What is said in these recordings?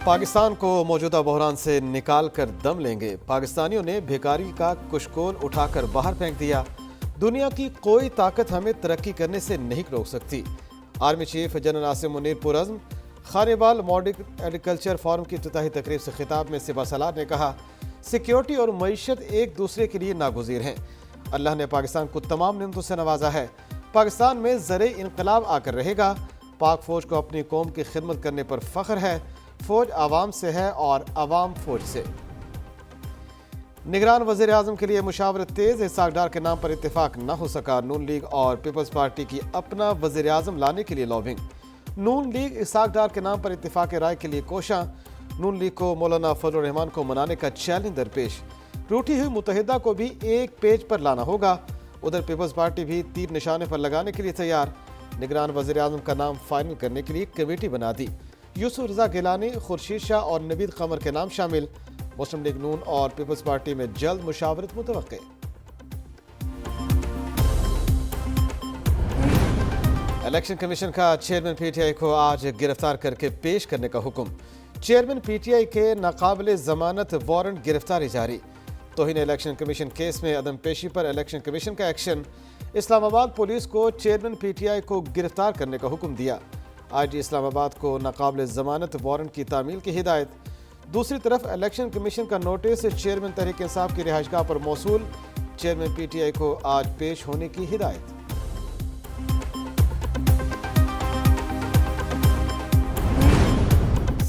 پاکستان کو موجودہ بحران سے نکال کر دم لیں گے۔ پاکستانیوں نے بھیکاری کا کشکول اٹھا کر باہر پھینک دیا۔ دنیا کی کوئی طاقت ہمیں ترقی کرنے سے نہیں روک سکتی۔ Army chief general Asim Munir پرعزم۔ خانیبال ماڈرن ایگریکلچر فورم کی افتتاحی تقریب سے خطاب میں سپہ سالار نے کہا، سیکیورٹی اور معیشت ایک دوسرے کے لیے ناگزیر ہیں۔ اللہ نے پاکستان کو تمام نعمتوں سے نوازا ہے۔ پاکستان میں زرعی انقلاب آ کر رہے گا۔ پاک فوج کو اپنی قوم کی خدمت کرنے پر فخر ہے۔ فوج عوام سے ہے اور عوام فوج سے۔ نگران وزیر اعظم کے لیے مشاورت تیز۔ اسحاق ڈار کے نام پر اتفاق نہ ہو سکا۔ نون لیگ اور پیپلز پارٹی کی اپنا وزیر اعظم لانے کے لیے لابنگ۔ نون لیگ اسحاق ڈار کے نام پر اتفاق رائے کے لیے کوشاں۔ نون لیگ کو مولانا فضل الرحمان کو منانے کا چیلنج درپیش۔ روٹھی ہوئی متحدہ کو بھی ایک پیج پر لانا ہوگا۔ ادھر پیپلز پارٹی بھی تیر نشانے پر لگانے کے لیے تیار۔ نگران وزیر اعظم کا نام فائنل کرنے کے لیے کمیٹی بنا دی۔ یوسف رضا گیلانی، خورشید شاہ اور نوید قمر کے نام شامل۔ مسلم لیگ نون اور پیپلز پارٹی میں جلد مشاورت متوقع۔ الیکشن کمیشن کا چیئرمین پی ٹی آئی کو آج گرفتار کر کے پیش کرنے کا حکم۔ چیئرمین پی ٹی آئی کے ناقابل ضمانت وارنٹ گرفتاری جاری۔ توہین الیکشن کمیشن کیس میں عدم پیشی پر الیکشن کمیشن کا ایکشن۔ اسلام آباد پولیس کو چیئرمین پی ٹی آئی کو گرفتار کرنے کا حکم دیا۔ آئی جی اسلام آباد کو ناقابل ضمانت وارنٹ کی تعمیل کی ہدایت۔ دوسری طرف الیکشن کمیشن کا نوٹس چیئرمین تحریک انصاف کی رہائش گاہ پر موصول۔ چیئرمین پی ٹی آئی کو آج پیش ہونے کی ہدایت۔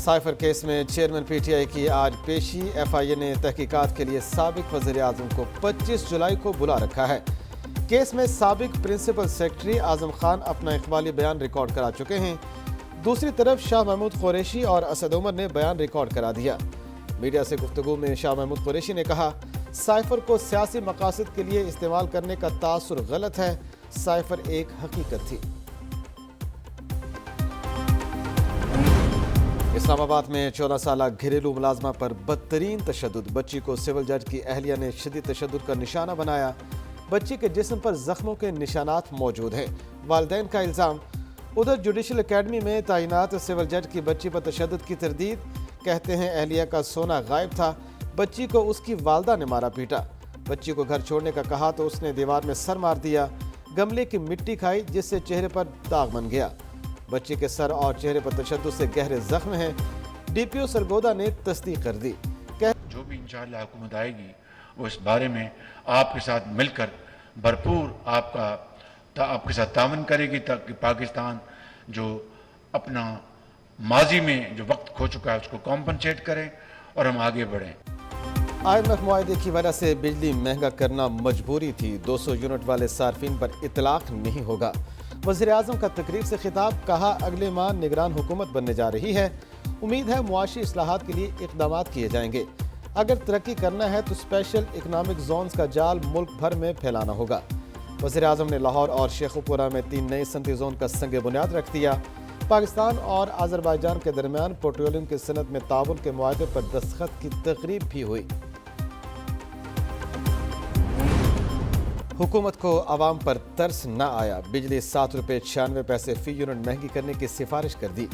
سائفر کیس میں چیئرمین پی ٹی آئی کی آج پیشی۔ ایف آئی اے نے تحقیقات کے لیے سابق وزیر اعظم کو 25 جولائی کو بلا رکھا ہے۔ کیس میں سابق پرنسپل سیکرٹری اعظم خان اپنا اقبالی بیان ریکارڈ کرا چکے ہیں۔ دوسری طرف شاہ محمود قریشی اور اسد عمر نے بیان ریکارڈ کرا دیا۔ میڈیا سے گفتگو میں شاہ محمود قریشی نے کہا، سائفر کو سیاسی مقاصد کے لیے استعمال کرنے کا تاثر غلط ہے۔ سائفر ایک حقیقت تھی۔ اسلام آباد میں 14 سالہ گھریلو ملازمہ پر بدترین تشدد۔ بچی کو سول جج کی اہلیہ نے شدید تشدد کا نشانہ بنایا۔ بچی کے جسم پر زخموں کے نشانات موجود ہیں، والدین کا الزام۔ ادھر جوڈیشل اکیڈمی میں تعینات سول جج کی بچی پر تشدد کی تردید۔ کہتے ہیں اہلیہ کا سونا غائب تھا، بچی کو اس کی والدہ نے مارا پیٹا۔ بچی کو گھر چھوڑنے کا کہا تو اس نے دیوار میں سر مار دیا۔ گملے کی مٹی کھائی جس سے چہرے پر داغ بن گیا۔ بچی کے سر اور چہرے پر تشدد سے گہرے زخم ہیں۔ ڈی پی او سرگودا نے تصدیق کر دی۔ جو بھی انشاءاللہ حکومت آئے گی وہ اس بارے میں آپ کے ساتھ مل کر بھرپور آپ کے ساتھ تعاون کرے گی تاکہ پاکستان جو اپنا ماضی میں جو وقت کھو چکا ہے اس کو کمپنسیٹ کریں اور ہم آگے بڑھیں۔ آئی ایم ایف معاہدے کی وجہ سے بجلی مہنگا کرنا مجبوری تھی۔ 200 یونٹ والے صارفین پر اطلاق نہیں ہوگا۔ وزیر اعظم کا تقریب سے خطاب، کہا اگلے ماہ نگران حکومت بننے جا رہی ہے۔ امید ہے معاشی اصلاحات کے لیے اقدامات کیے جائیں گے۔ اگر ترقی کرنا ہے تو اسپیشل اکنامک زونز کا جال ملک بھر میں پھیلانا ہوگا۔ وزیر اعظم نے لاہور اور شیخوپورہ میں 3 نئے صنعتی زون کا سنگ بنیاد رکھ دیا۔ پاکستان اور آذربائیجان کے درمیان پیٹرولیم کی صنعت میں تعاون کے معاہدے پر دستخط کی تقریب بھی ہوئی۔ حکومت کو عوام پر ترس نہ آیا۔ بجلی 7 روپے 96 پیسے فی یونٹ مہنگی کرنے کی سفارش کر دی۔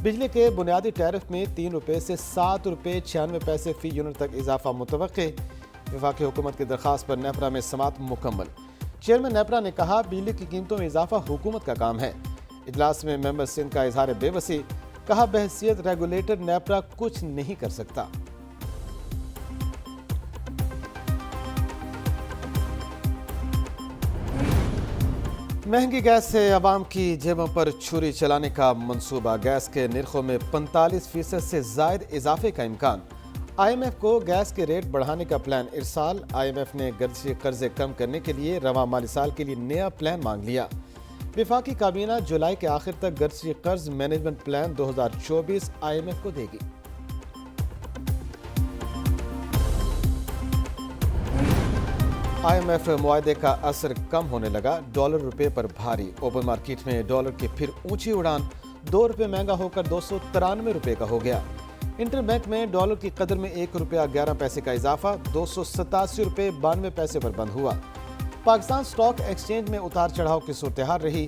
بجلی کے بنیادی ٹیرف میں 3 روپے سے 7 روپے 96 پیسے فی یونٹ تک اضافہ متوقع۔ وفاقی حکومت کی درخواست پر نیپرا میں سماعت مکمل۔ چیئرمین نیپرا نے کہا، بجلی کی قیمتوں میں اضافہ حکومت کا کام ہے۔ اجلاس میں ممبر سندھ کا اظہار بے بسی، کہا بحیثیت ریگولیٹر نیپرا کچھ نہیں کر سکتا۔ مہنگی گیس سے عوام کی جیبوں پر چھری چلانے کا منصوبہ۔ گیس کے نرخوں میں 45% سے زائد اضافے کا امکان۔ آئی ایم ایف کو گیس کے ریٹ بڑھانے کا پلان ارسال۔ آئی ایم ایف نے گردشی قرضے کم کرنے کے لیے رواں مالی سال کے لیے نیا پلان مانگ لیا۔ وفاقی کابینہ جولائی کے آخر تک گردشی قرض management plan 2024 I M F کو دے گی۔ آئی ایم ایف معاہدے کا اثر کم ہونے لگا۔ ڈالر روپے پر بھاری۔ اوپن مارکیٹ میں ڈالر کی پھر اونچی اڑان، 2 روپے مہنگا ہو کر 293 روپے کا ہو گیا۔ انٹر بینک میں ڈالر کی قدر میں 1 روپیہ 11 پیسے کا اضافہ، 287 روپے 92 پیسے پر بند ہوا۔ پاکستان سٹاک ایکسچینج میں اتار چڑھاؤ کی صورتحال رہی۔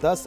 10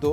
2